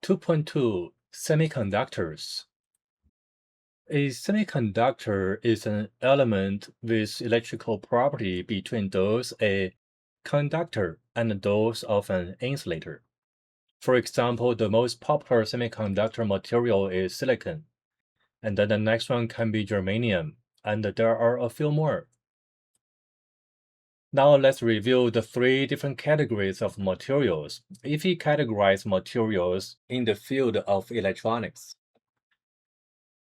2.2 Semiconductors. A semiconductor is an element with electrical property between those of a conductor and those of an insulator. For example, the most popular semiconductor material is silicon, and then the next one can be germanium, and there are a few more. Now let's review the three different categories of materials if we categorize materials in the field of electronics.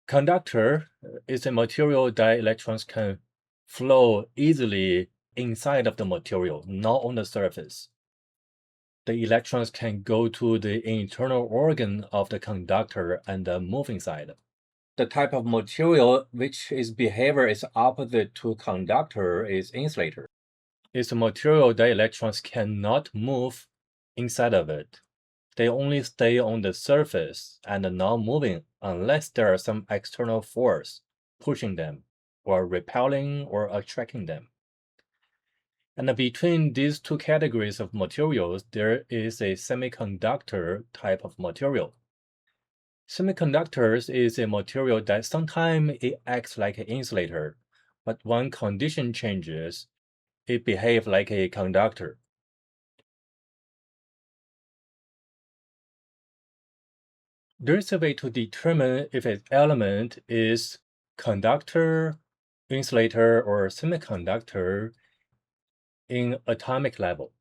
Conductor is a material that electrons can flow easily inside of the material, not on the surface. The electrons can go to the internal organ of the conductor and move inside. The type of material which its behavior is opposite to conductor is insulator. It's a material that electrons cannot move inside of it. They only stay on the surface and not moving unless there are some external force pushing them, or repelling or attracting them. And between these two categories of materials, there is a semiconductor type of material. Semiconductors is a material that sometimes it acts like an insulator, but when condition changes, it behaves like a conductor. There is a way to determine if an element is conductor, insulator, or semiconductor in atomic level.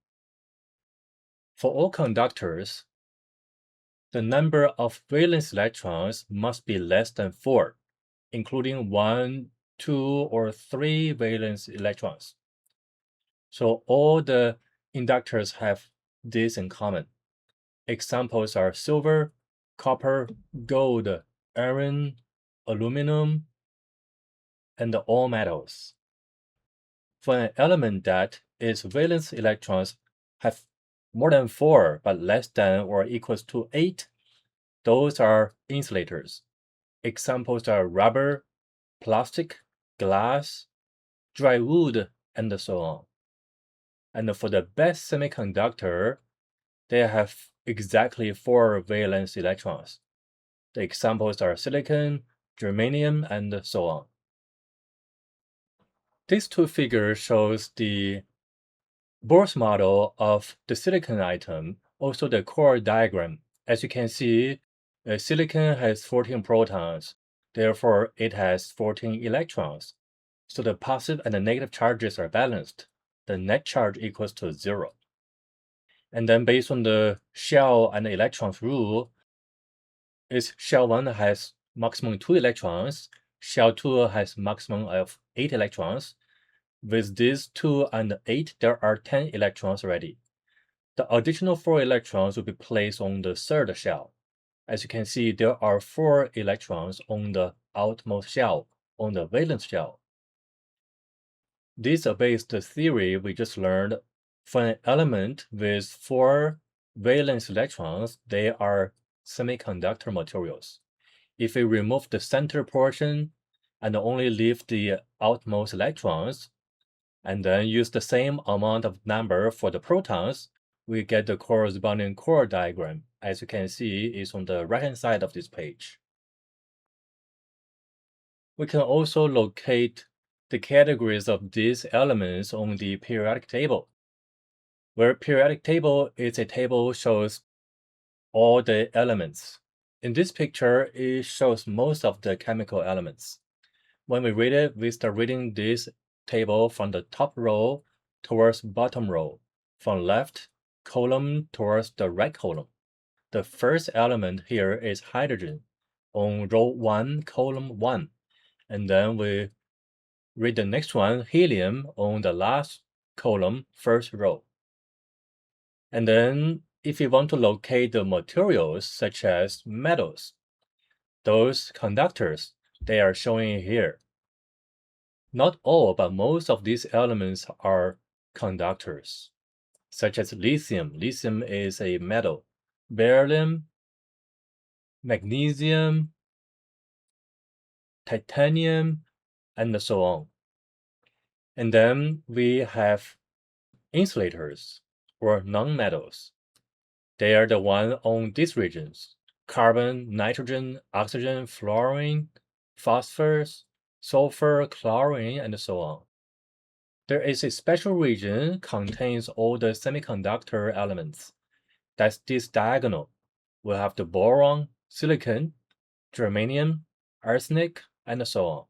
For all conductors, the number of valence electrons must be less than 4, including 1, 2, or 3 valence electrons. So all the inductors have this in common. Examples are silver, copper, gold, iron, aluminum, and all metals. For an element that its valence electrons have more than 4 but less than or equals to 8, those are insulators. Examples are rubber, plastic, glass, dry wood, and so on. And for the best semiconductor, they have exactly 4 valence electrons. The examples are silicon, germanium, and so on. These two figures shows the Bohr's model of the silicon atom, also the core diagram. As you can see, silicon has 14 protons, therefore it has 14 electrons. So the positive and the negative charges are balanced. The net charge equals to 0. And then based on the shell and the electrons rule, its shell 1 has maximum 2 electrons, shell 2 has maximum of 8 electrons. With these 2 and 8, there are 10 electrons already. The additional 4 electrons will be placed on the third shell. As you can see, there are 4 electrons on the outmost shell, on the valence shell. This obeys the theory we just learned. For an element with 4 valence electrons, they are semiconductor materials. If we remove the center portion and only leave the outmost electrons, and then use the same amount of number for the protons, we get the corresponding core diagram. As you can see, is on the right-hand side of this page. We can also locate the categories of these elements on the periodic table, where periodic table is a table shows all the elements. In this picture, it shows most of the chemical elements. When we read it, we start reading this table from the top row towards bottom row, from left column towards the right column. The first element here is hydrogen on row 1, column 1. And then we read the next one, helium, on the last column, first row. And then if you want to locate the materials such as metals, those conductors, they are showing here. Not all, but most of these elements are conductors, such as lithium. Lithium is a metal. Beryllium, magnesium, titanium, and so on. And then we have insulators or nonmetals. They are the one on these regions. carbon, nitrogen, oxygen, fluorine, phosphorus, sulfur, chlorine, and so on. There is a special region contains all the semiconductor elements. That's this diagonal. We'll have the boron, silicon, germanium, arsenic, and so on.